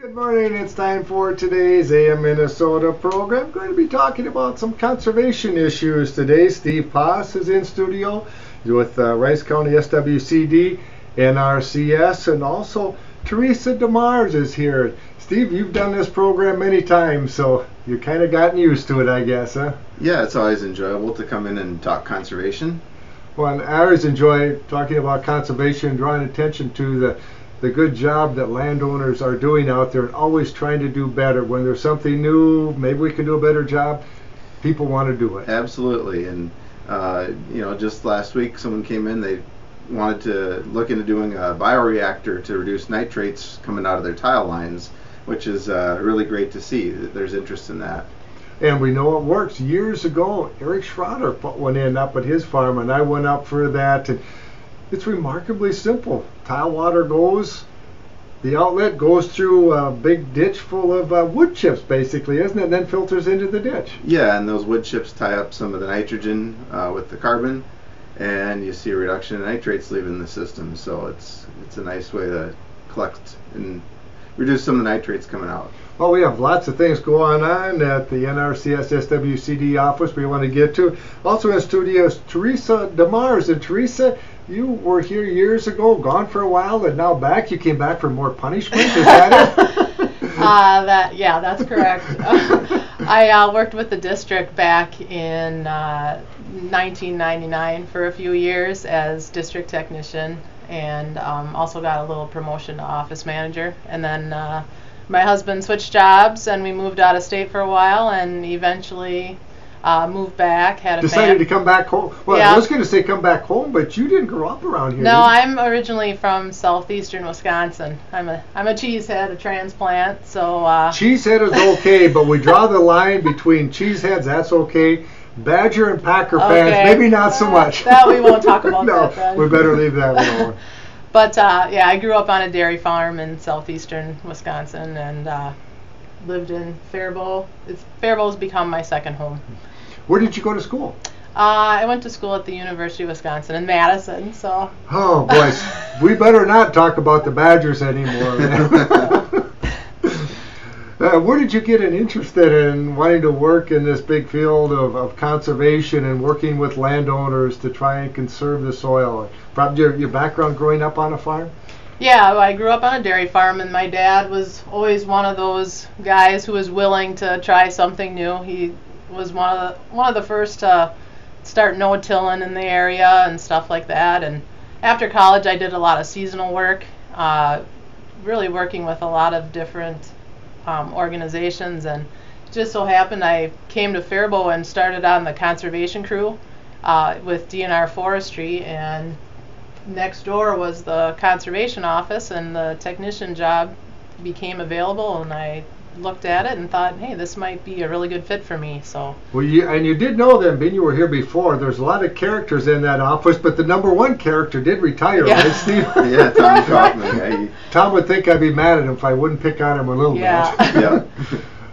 Good morning, it's time for today's AM Minnesota program. I'm going to be talking about some conservation issues today. Steve Pahs is in studio with Rice County SWCD, NRCS, and also Teresea DeMars is here. Steve, you've done this program many times, so you've kind of gotten used to it, I guess, huh? Yeah, it's always enjoyable to come in and talk conservation. Well, and I always enjoy talking about conservation, drawing attention to the good job that landowners are doing out there and always trying to do better. When there's something new, maybe we can do a better job, people want to do it. Absolutely. And just last week someone came in, they wanted to look into doing a bioreactor to reduce nitrates coming out of their tile lines, which is really great to see that there's interest in that. And we know it works. Years ago, Eric Schroeder put one in up at his farm, and I went up for that. And it's remarkably simple. Tile water goes, the outlet goes through a big ditch full of wood chips, basically, isn't it? And then filters into the ditch. Yeah, and those wood chips tie up some of the nitrogen with the carbon, and you see a reduction in nitrates leaving the system. So it's a nice way to collect and reduce some of the nitrates coming out. Well, we have lots of things going on at the NRCS SWCD office we want to get to. Also in studio is Teresea DeMars. And Teresea, you were here years ago, gone for a while, and now back. You came back for more punishment. Is that it? Yeah, that's correct. I worked with the district back in 1999 for a few years as district technician, and also got a little promotion to office manager. And then my husband switched jobs, and we moved out of state for a while, and eventually moved back. Decided to come back home. Well, yeah. I was going to say come back home, but you didn't grow up around here. No, I'm originally from southeastern Wisconsin. I'm a cheesehead, a transplant. So cheesehead is okay, but we draw the line between cheeseheads. That's okay. Badger and Packer fans, maybe not so much. That we won't talk about. No, that then. We better leave that alone. But yeah, I grew up on a dairy farm in southeastern Wisconsin and lived in Faribault. Faribault's become my second home. Where did you go to school? I went to school at the University of Wisconsin in Madison. So. Oh boys, we better not talk about the Badgers anymore. Where did you get an interest in wanting to work in this big field of conservation and working with landowners to try and conserve the soil? Probably your background growing up on a farm? Yeah, I grew up on a dairy farm, and my dad was always one of those guys who was willing to try something new. He was one of the first to start no-tilling in the area and stuff like that. And after college, I did a lot of seasonal work, really working with a lot of different organizations, and it just so happened I came to Faribault and started on the conservation crew with DNR Forestry, and next door was the conservation office, and the technician job became available, and I looked at it and thought, hey, this might be a really good fit for me. So well, you did know then, Ben, you were here before. There's a lot of characters in that office, but the number one character did retire, yeah. Right, Steve? Yeah, Tom Kaufman. Yeah, Tom would think I'd be mad at him if I wouldn't pick on him a little bit. Yeah.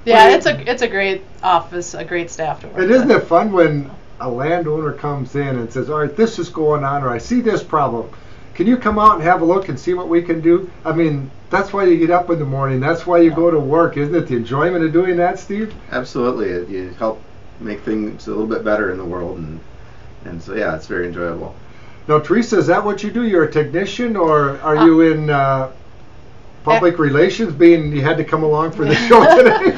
Yeah, it's a great office, a great staff to work with. And isn't it fun when a landowner comes in and says, all right, this is going on, or I see this problem. Can you come out and have a look and see what we can do? I mean, that's why you get up in the morning. That's why you go to work, isn't it? The enjoyment of doing that, Steve? Absolutely. You help make things a little bit better in the world, and so yeah, it's very enjoyable. Now, Teresea, is that what you do? You're a technician, or are you in public relations, being you had to come along for the show today?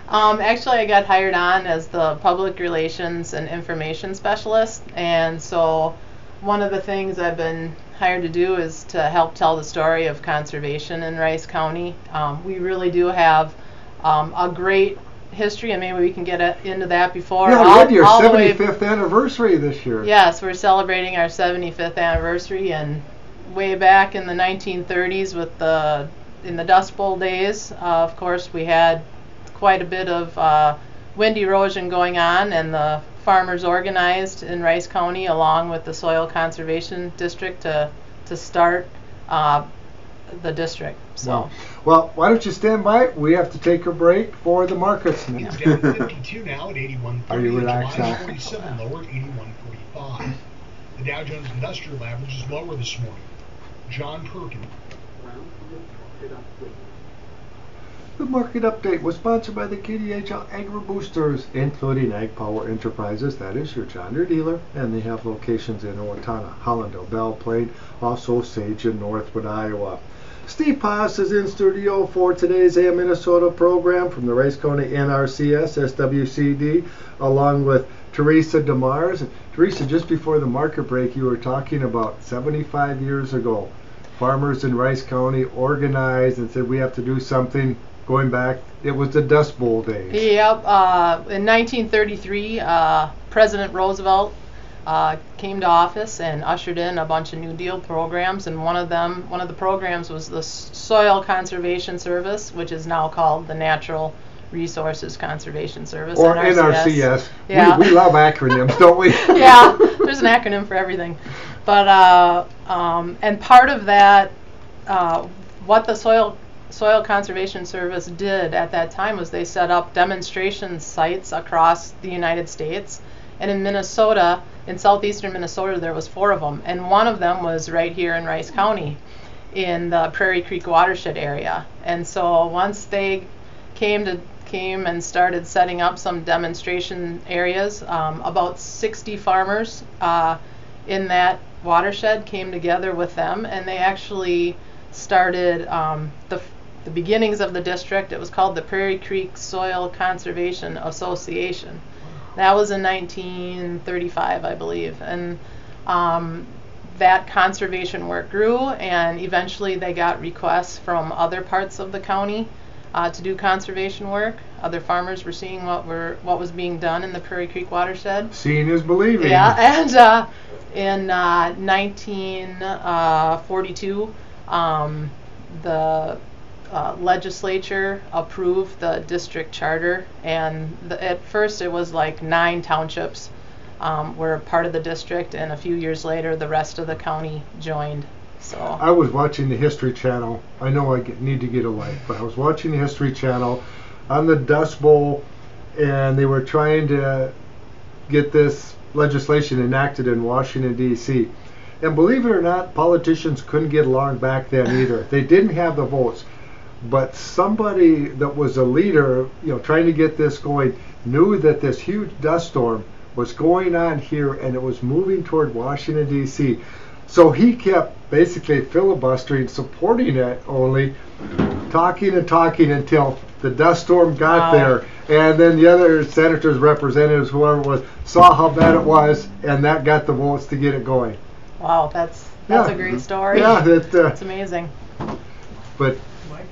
Actually, I got hired on as the public relations and information specialist, and so one of the things I've been hired to do is to help tell the story of conservation in Rice County. We really do have a great history, and maybe we can get into that before. Yeah, we had your 75th anniversary this year. Yes, we're celebrating our 75th anniversary, and way back in the 1930s in the Dust Bowl days, of course, we had quite a bit of wind erosion going on, and the farmers organized in Rice County along with the Soil Conservation District to start the district. So, well, why don't you stand by? We have to take a break for the markets. It's down 52 now at 81.30. Are you relaxed now? 47 lower at 81.45. The Dow Jones Industrial Average is lower this morning. John Perkin. The market update was sponsored by the KDHL Agri Boosters, including Ag Power Enterprises. That is your John Deere dealer, and they have locations in Owatonna, Hollandale, Belle Plaine, also Sage in Northwood, Iowa. Steve Pahs is in studio for today's AM Minnesota program from the Rice County NRCS SWCD, along with Teresea DeMars. Teresea, just before the market break, you were talking about 75 years ago. Farmers in Rice County organized and said we have to do something. Going back, it was the Dust Bowl days. Yep. In 1933, President Roosevelt came to office and ushered in a bunch of New Deal programs, and one of the programs was the Soil Conservation Service, which is now called the Natural Resources Conservation Service, or NRCS. Yeah. We love acronyms, don't we? Yeah, there's an acronym for everything. But and part of that, what the Soil Conservation Service did at that time was they set up demonstration sites across the United States, and in Minnesota, in southeastern Minnesota, there was 4 of them, and one of them was right here in Rice County, in the Prairie Creek watershed area. And so once they came and started setting up some demonstration areas, about 60 farmers in that watershed came together with them, and they actually started the beginnings of the district. It was called the Prairie Creek Soil Conservation Association. That was in 1935, I believe, and that conservation work grew, and eventually they got requests from other parts of the county to do conservation work. Other farmers were seeing what was being done in the Prairie Creek watershed. Seeing is believing. Yeah, and in 1942, the legislature approved the district charter, and at first it was like 9 townships were part of the district, and a few years later the rest of the county joined. So I was watching the History Channel. I know I need to get a life, but I was watching the History Channel on the Dust Bowl, and they were trying to get this legislation enacted in Washington, D.C. And believe it or not, politicians couldn't get along back then either. They didn't have the votes. But somebody that was a leader, trying to get this going, knew that this huge dust storm was going on here and it was moving toward Washington, D.C. So he kept basically filibustering, supporting it only, talking until the dust storm got there. And then the other senators, representatives, whoever it was, saw how bad it was, and that got the votes to get it going. Wow, that's a great story. Yeah, it's amazing.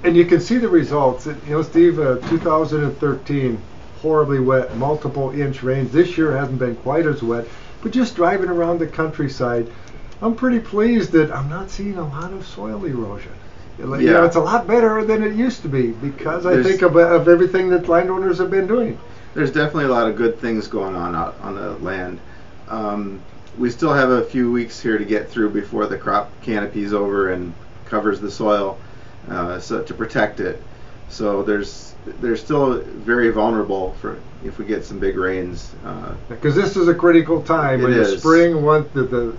And you can see the results. Steve, 2013, horribly wet, multiple inch rains. This year hasn't been quite as wet, but just driving around the countryside, I'm pretty pleased that I'm not seeing a lot of soil erosion. It's a lot better than it used to be because I think of everything that landowners have been doing. There's definitely a lot of good things going on out on the land. We still have a few weeks here to get through before the crop canopy's over and covers the soil. So to protect it, so they're still very vulnerable for if we get some big rains. Because this is a critical time in the spring, once the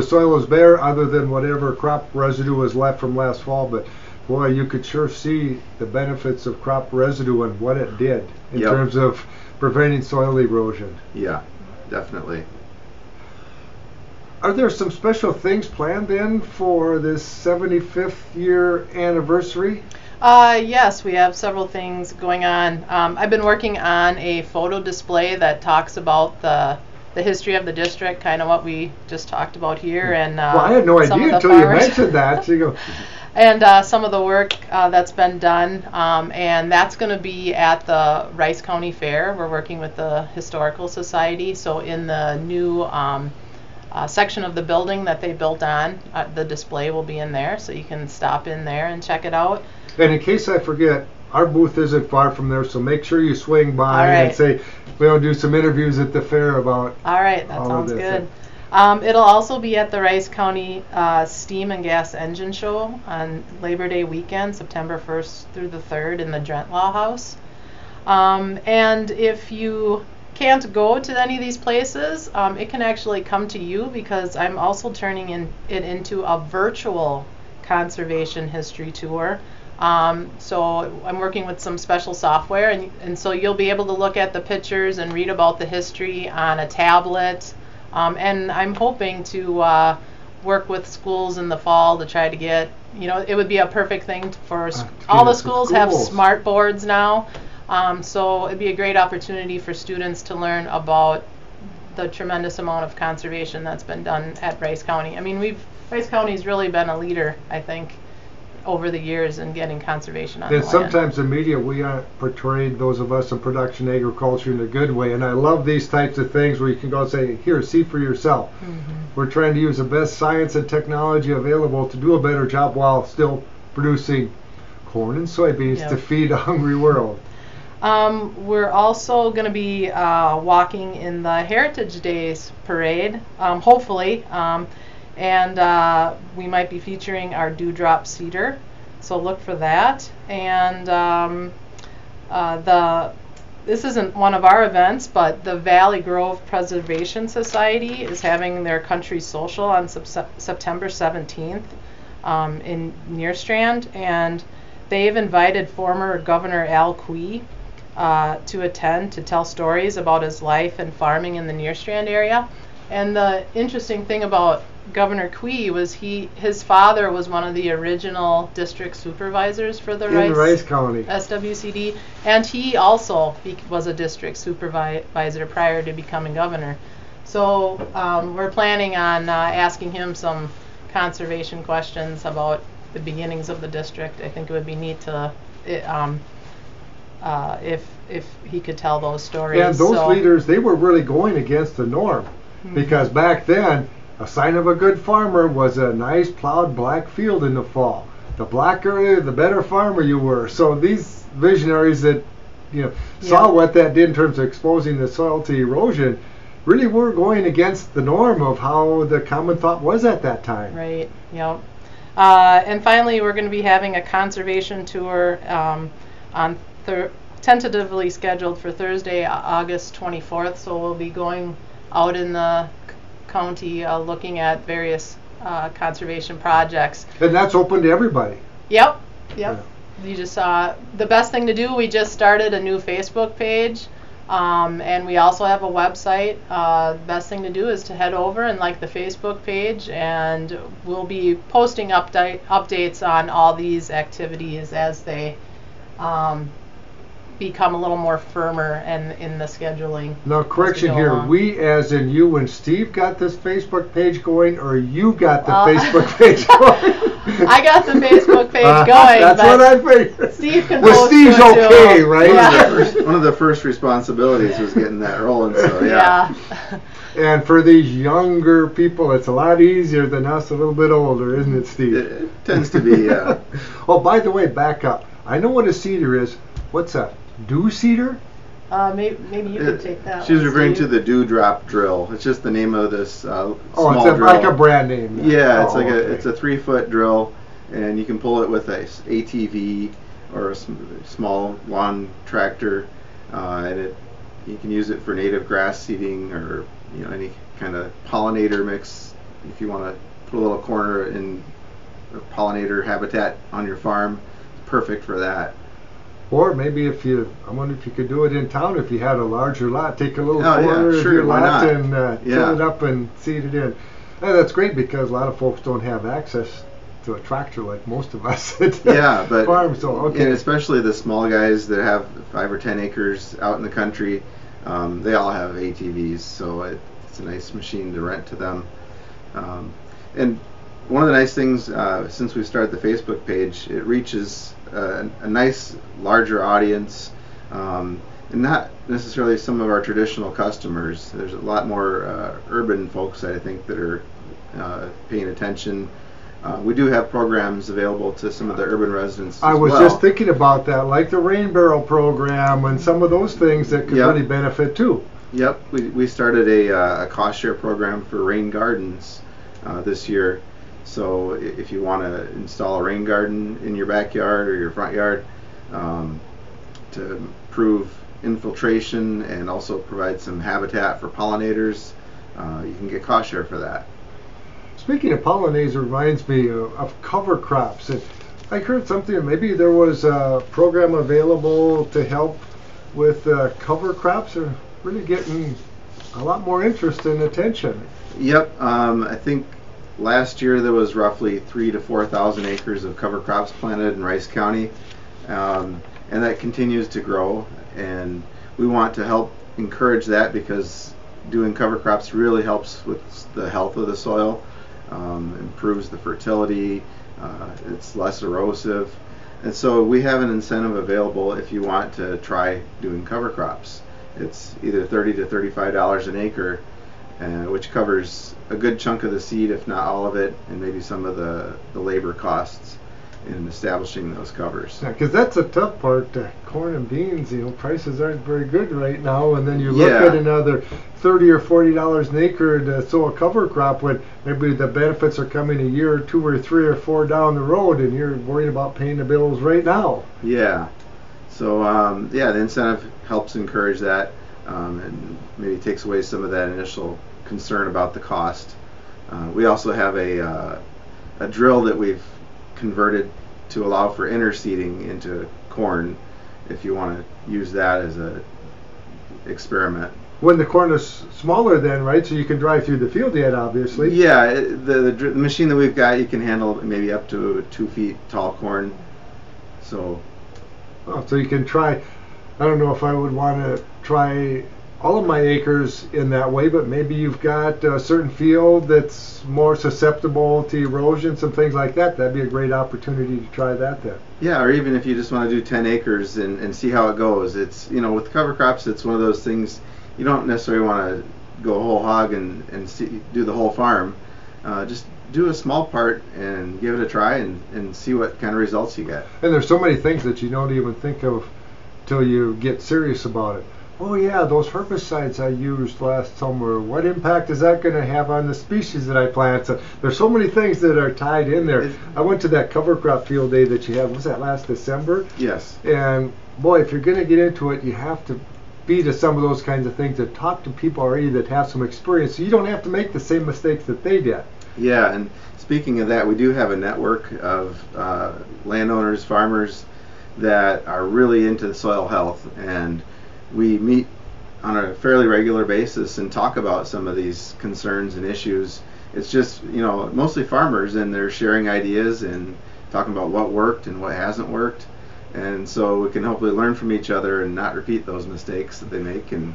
soil is bare, other than whatever crop residue was left from last fall. But boy, you could sure see the benefits of crop residue and what it did in terms of preventing soil erosion. Yeah, definitely. Are there some special things planned then for this 75th year anniversary? Yes, we have several things going on. I've been working on a photo display that talks about the history of the district, kind of what we just talked about here. And well, I had no idea until you mentioned that. So you go. And some of the work that's been done, and that's going to be at the Rice County Fair. We're working with the Historical Society, so in the new section of the building that they built on, the display will be in there, so you can stop in there and check it out. And in case I forget, our booth isn't far from there, so make sure you swing by and say we'll do some interviews at the fair about. All right, that sounds good. It'll also be at the Rice County Steam and Gas Engine Show on Labor Day weekend, September 1st through the 3rd in the Drentlaw House. And if you can't go to any of these places, it can actually come to you, because I'm also turning it into a virtual conservation history tour So I'm working with some special software, and so you'll be able to look at the pictures and read about the history on a tablet. And I'm hoping to work with schools in the fall to try to get, it would be a perfect thing for all the schools have smart boards now. So it'd be a great opportunity for students to learn about the tremendous amount of conservation that's been done at Rice County. I mean, Rice County's really been a leader, I think, over the years in getting conservation on the land. Sometimes the media, we aren't portrayed, those of us in production agriculture, in a good way. And I love these types of things where you can go and say, here, see for yourself. Mm-hmm. We're trying to use the best science and technology available to do a better job while still producing corn and soybeans to feed a hungry world. We're also going to be walking in the Heritage Days parade, hopefully. And we might be featuring our dewdrop cedar, so look for that. And this isn't one of our events, but the Valley Grove Preservation Society is having their country social on September 17th in Nearstrand, and they've invited former Governor Al Quie to attend to tell stories about his life and farming in the Nearstrand area. And the interesting thing about Governor Quie was his father was one of the original district supervisors for the Rice County SWCD, and he also was a district supervisor prior to becoming governor. So we're planning on asking him some conservation questions about the beginnings of the district. I think it would be neat to if he could tell those stories. And those leaders, they were really going against the norm, because back then a sign of a good farmer was a nice plowed black field in the fall. The blacker, the better farmer you were. So these visionaries that saw what that did in terms of exposing the soil to erosion really were going against the norm of how the common thought was at that time. Right. Yep. And finally, we're going to be having a conservation tour tentatively scheduled for Thursday, August 24th. So we'll be going out in the county looking at various conservation projects. And that's open to everybody. Yep. Yeah. You just the best thing to do, we just started a new Facebook page, and we also have a website. The best thing to do is to head over and like the Facebook page, and we'll be posting updates on all these activities as they become a little more firmer and in the scheduling. Now, correction here, we as in you and Steve got this Facebook page going, or you got the Facebook page going? I got the Facebook page going. That's what I figured. Steve can well, Steve's okay, too. Right? Yeah. One of the first responsibilities was getting that rolling, so yeah. And for these younger people, it's a lot easier than us a little bit older, isn't it, Steve? It tends to be, yeah. Oh, by the way, back up. I know what a cedar is. What's a dew cedar? Maybe you could take that. She was referring to the dewdrop drill. It's just the name of this small drill. Like a brand name. Yeah, it's it's a 3-foot drill, and you can pull it with a ATV or a small lawn tractor, and you can use it for native grass seeding or any kind of pollinator mix. If you want to put a little corner in pollinator habitat on your farm, it's perfect for that. Or maybe I wonder if you could do it in town if you had a larger lot. Take a little corner of your lot and fill it up and seed it in. That's great because a lot of folks don't have access to a tractor like most of us at but farm. So and especially the small guys that have 5 or 10 acres out in the country, they all have ATVs, so it's a nice machine to rent to them. And one of the nice things, since we started the Facebook page, it reaches a nice larger audience, and not necessarily some of our traditional customers. There's a lot more urban folks, I think, that are paying attention. We do have programs available to some of the urban residents as I was well. just thinking about that, like the rain barrel program and some of those things that could really benefit too. Yep, we started a cost share program for rain gardens this year. So if you want to install a rain garden in your backyard or your front yard to improve infiltration and also provide some habitat for pollinators, you can get cost share for that. Speaking of pollinators, reminds me of cover crops. And I heard something, maybe there was a program available to help with cover crops. Are really getting a lot more interest and attention. Yep, I think last year there was roughly 3,000 to 4,000 acres of cover crops planted in Rice County, and that continues to grow. And we want to help encourage that because doing cover crops really helps with the health of the soil, improves the fertility, it's less erosive. And so we have an incentive available if you want to try doing cover crops. It's either $30 to $35 an acre, which covers a good chunk of the seed, if not all of it, and maybe some of the labor costs in establishing those covers. Yeah, because that's a tough part. Corn and beans, prices aren't very good right now, and then you look at another $30 or $40 an acre to sow a cover crop when maybe the benefits are coming a year or 2 or 3 or 4 down the road, and you're worried about paying the bills right now. Yeah. So the incentive helps encourage that, and maybe takes away some of that initial concern about the cost. We also have a drill that we've converted to allow for interseeding into corn, if you want to use that as a experiment. When the corn is smaller then, right? So you can drive through the field yet, obviously. Yeah, the machine that we've got, you can handle maybe up to 2 feet tall corn. So you can try. I don't know if I would want to try all of my acres in that way, but maybe you've got a certain field that's more susceptible to erosion, some things like that. That'd be a great opportunity to try that then. Yeah, or even if you just want to do 10 acres and see how it goes. It's, with cover crops, it's one of those things you don't necessarily want to go whole hog and do the whole farm. Just do a small part and give it a try and see what kind of results you get. And there's so many things that you don't even think of till you get serious about it. Oh yeah, those herbicides I used last summer, what impact is that going to have on the species that I plant? So there's so many things that are tied in there. I went to that cover crop field day that you had, was that last December? Yes. And boy, if you're going to get into it, you have to be to some of those kinds of things, to talk to people already that have some experience, so you don't have to make the same mistakes that they did. Yeah, and speaking of that, we do have a network of landowners, farmers that are really into soil health, and we meet on a fairly regular basis and talk about some of these concerns and issues. It's just, mostly farmers, and they're sharing ideas and talking about what worked and what hasn't worked. And so we can hopefully learn from each other and not repeat those mistakes that they make. And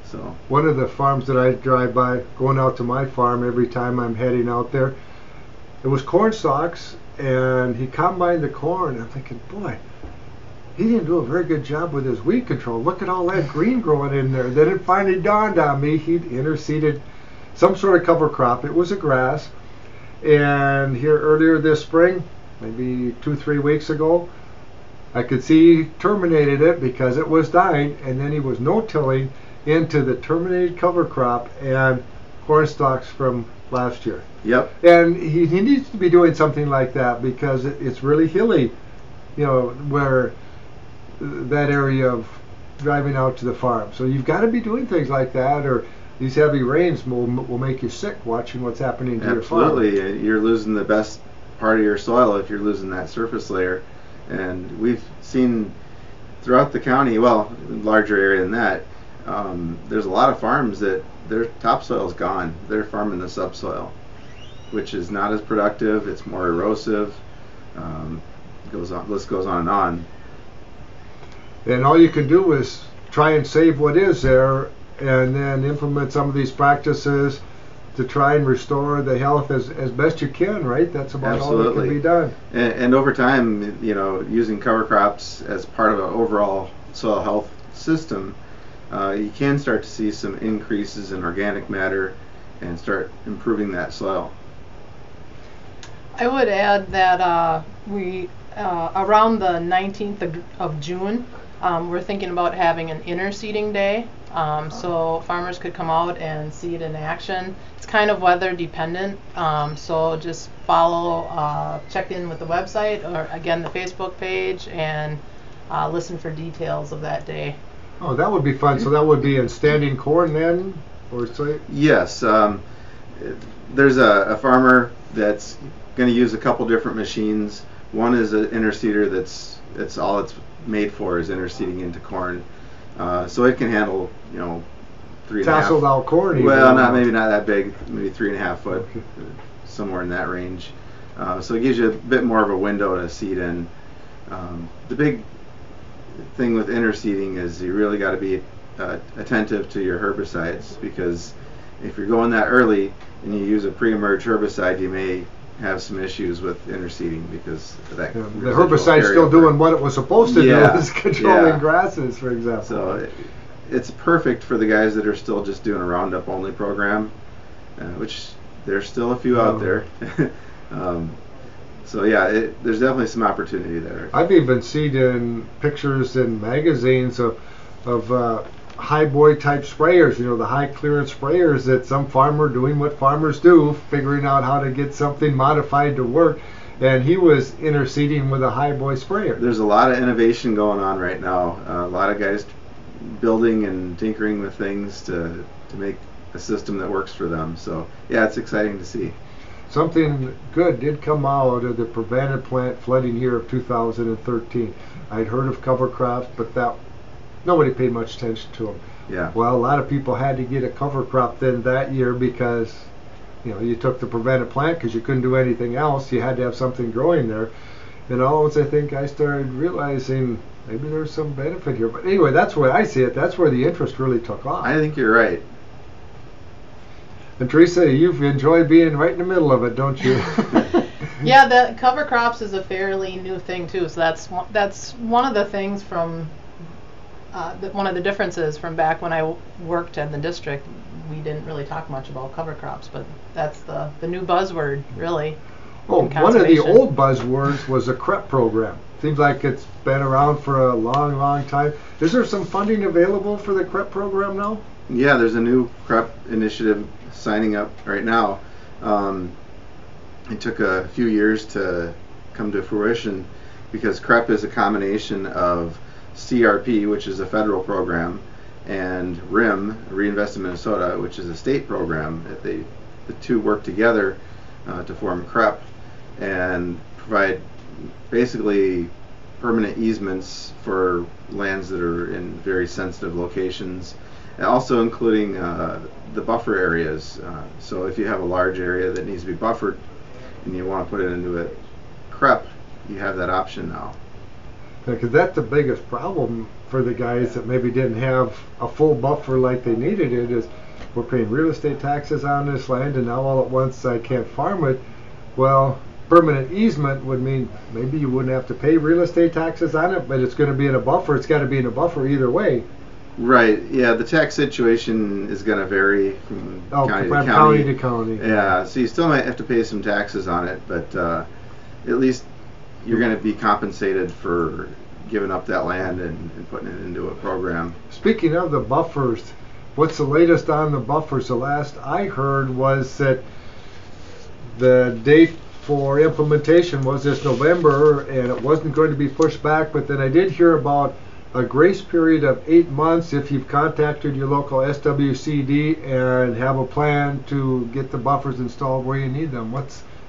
so one of the farms that I drive by, going out to my farm every time I'm heading out there, it was corn stalks, and he combined the corn. I'm thinking, boy, he didn't do a very good job with his weed control. Look at all that green growing in there. Then it finally dawned on me he'd interseeded some sort of cover crop. It was a grass. And here earlier this spring, maybe 2-3 weeks ago, I could see he terminated it because it was dying, and then he was no-tilling into the terminated cover crop and corn stalks from last year. Yep. And he needs to be doing something like that because it's really hilly, where that area of driving out to the farm. So you've got to be doing things like that, or these heavy rains will make you sick watching what's happening to your farm. Absolutely. You're losing the best part of your soil if you're losing that surface layer. And we've seen throughout the county, well, larger area than that, there's a lot of farms that their topsoil's gone. They're farming the subsoil, which is not as productive. It's more erosive. List goes on and on. And all you can do is try and save what is there, and then implement some of these practices to try and restore the health as best you can, right? That's about all that can be done. And over time, using cover crops as part of an overall soil health system, you can start to see some increases in organic matter and start improving that soil. I would add that we around the 19th of June, we're thinking about having an interseeding day, so farmers could come out and see it in action. It's kind of weather dependent, so just check in with the website or again the Facebook page and listen for details of that day. Oh, that would be fun. So that would be in standing corn then, or so? Yes, there's a farmer that's going to use a couple different machines. One is an interseeder that's all it's made for is interseeding into corn. So it can handle, 3.5. Tasseled out corn. Well, maybe not that big, maybe 3.5 foot, somewhere in that range. So it gives you a bit more of a window to seed in. The big thing with interseeding is you really got to be attentive to your herbicides, because if you're going that early and you use a pre-emerge herbicide, you may have some issues with interseeding because that the herbicide's still doing what it was supposed to do, is controlling grasses, for example. So it's perfect for the guys that are still just doing a Roundup only program, which there's still a few out there. So yeah, there's definitely some opportunity there. I've even seen in pictures in magazines of high boy type sprayers, the high clearance sprayers, that some farmer doing what farmers do, figuring out how to get something modified to work, and he was interseeding with a high boy sprayer. There's a lot of innovation going on right now. A lot of guys building and tinkering with things to make a system that works for them. So yeah, it's exciting to see. Something good did come out of the prevented plant flooding year of 2013. I'd heard of cover crops, but nobody paid much attention to them. Yeah. Well, a lot of people had to get a cover crop then that year because, you took the prevented plant because you couldn't do anything else. You had to have something growing there. And all of a sudden, I think I started realizing maybe there's some benefit here. But anyway, that's where I see it. That's where the interest really took off. I think you're right. And Teresa, you've enjoyed being right in the middle of it, don't you? Yeah, the cover crops is a fairly new thing too. So that's one of the things from one of the differences from back when I worked in the district. We didn't really talk much about cover crops, but that's the new buzzword, really. Oh, one of the old buzzwords was a CREP program. Seems like it's been around for a long, long time. Is there some funding available for the CREP program now? Yeah, there's a new CREP initiative signing up right now. It took a few years to come to fruition because CREP is a combination of CRP, which is a federal program, and RIM, Reinvest in Minnesota, which is a state program. The two work together to form CREP and provide basically permanent easements for lands that are in very sensitive locations, and also including the buffer areas. So if you have a large area that needs to be buffered and you want to put it into a CREP, you have that option now. Because that's the biggest problem for the guys that maybe didn't have a full buffer like they needed it, is we're paying real estate taxes on this land and now all at once I can't farm it. Well, permanent easement would mean maybe you wouldn't have to pay real estate taxes on it, but it's going to be in a buffer. It's got to be in a buffer either way. Right. Yeah, the tax situation is going to vary from county to county. Yeah, so you still might have to pay some taxes on it, but at least you're going to be compensated for giving up that land and putting it into a program. Speaking of the buffers, what's the latest on the buffers? The last I heard was that the date for implementation was this November and it wasn't going to be pushed back, but then I did hear about a grace period of 8 months if you've contacted your local SWCD and have a plan to get the buffers installed where you need them.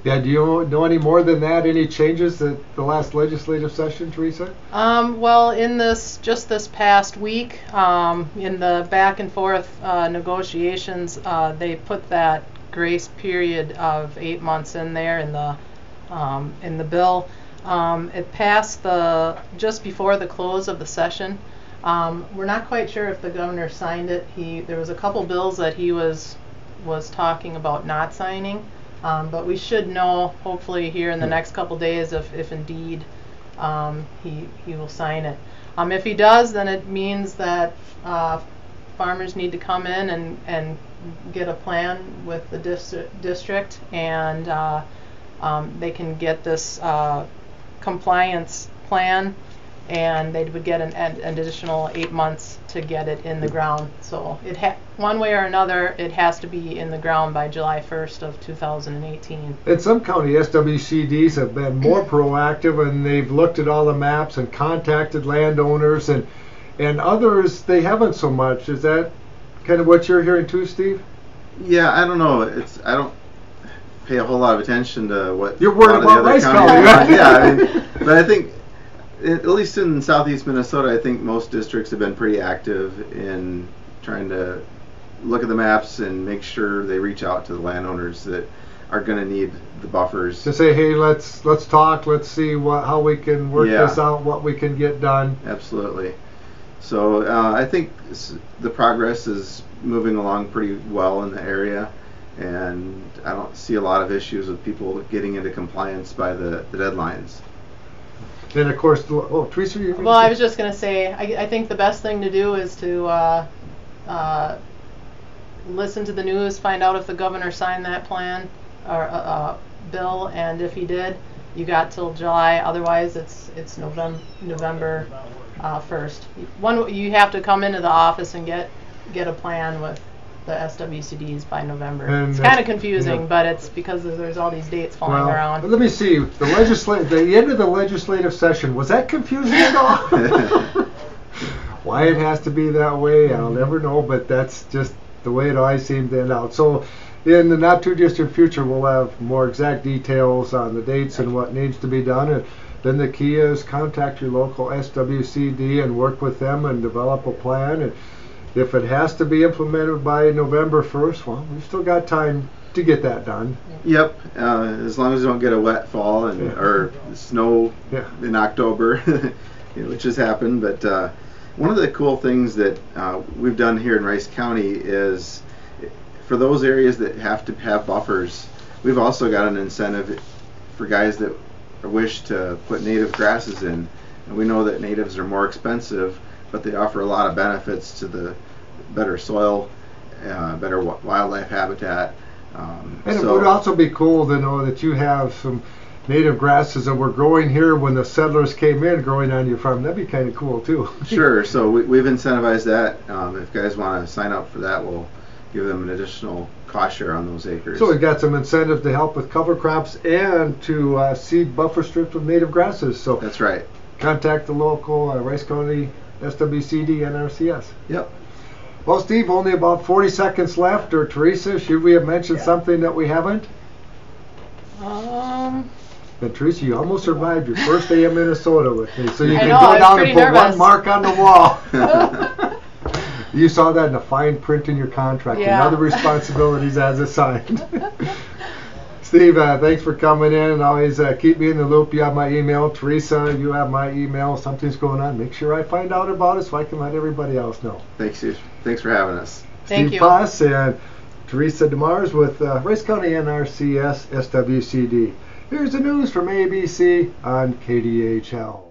Do you know any more than that? Any changes at the last legislative session, Teresa? Well, in this past week, in the back and forth negotiations, they put that grace period of 8 months in there in the bill. It passed just before the close of the session. We're not quite sure if the governor signed it. There was a couple bills that he was talking about not signing. But we should know, hopefully, here in the next couple days if indeed he will sign it. If he does, then it means that farmers need to come in and get a plan with the district, and they can get this compliance plan, and they would get an additional 8 months to get it in the ground. So one way or another, it has to be in the ground by July 1st of 2018. And some county SWCDs have been more proactive, and they've looked at all the maps and contacted landowners, and others they haven't so much. Is that kind of what you're hearing too, Steve? Yeah, I don't know. pay a whole lot of attention to what You're a worried lot of the about other rice counties county, are right? doing. Yeah, I mean, but I think at least in southeast Minnesota, I think most districts have been pretty active in trying to look at the maps and make sure they reach out to the landowners that are going to need the buffers. To say, hey, let's talk, let's see how we can work Yeah. this out, what we can get done. Absolutely. So I think the progress is moving along pretty well in the area, and I don't see a lot of issues with people getting into compliance by the deadlines. And of course, Teresa, you Well, I was just going to say, I think the best thing to do is to listen to the news, find out if the governor signed that plan or bill, and if he did, you got till July. Otherwise, it's November 1st. You have to come into the office and get a plan with the SWCDs by November. And it's kind of confusing, yeah. but it's because there's all these dates flying Well, around. let me see. The end of the legislative session, was that confusing at all? Why it has to be that way, I'll never know, but that's just the way it always seemed to end out. So in the not too distant future, we'll have more exact details on the dates and what needs to be done. And then the key is contact your local SWCD and work with them and develop a plan. And if it has to be implemented by November 1st, well, we've still got time to get that done. Yep, as long as you don't get a wet fall and or snow in October, which has happened. But one of the cool things that we've done here in Rice County is for those areas that have to have buffers, we've also got an incentive for guys that wish to put native grasses in. And we know that natives are more expensive, but they offer a lot of benefits to the better soil, better wildlife habitat. And it would also be cool to know that you have some native grasses that were growing here when the settlers came in, growing on your farm. That'd be kind of cool too. Sure. So we've incentivized that. If guys want to sign up for that, we'll give them an additional cost share on those acres. So we've got some incentive to help with cover crops and to seed buffer strips with native grasses. So that's right. Contact the local Rice County SWCD NRCS. Yep. Well, Steve, only about 40 seconds left. Or Teresa, should we have mentioned something that we haven't? And Teresa, you almost survived your first day in Minnesota with me, so you can go down and put nervous. 1 mark on the wall. You saw that in the fine print in your contract and other responsibilities as assigned. Steve, thanks for coming in, and always keep me in the loop. You have my email. Teresa, you have my email. Something's going on. Make sure I find out about it so I can let everybody else know. Thanks for having us. Thank Steve you. Pahs and Teresa DeMars with Rice County NRCS SWCD. Here's the news from ABC on KDHL.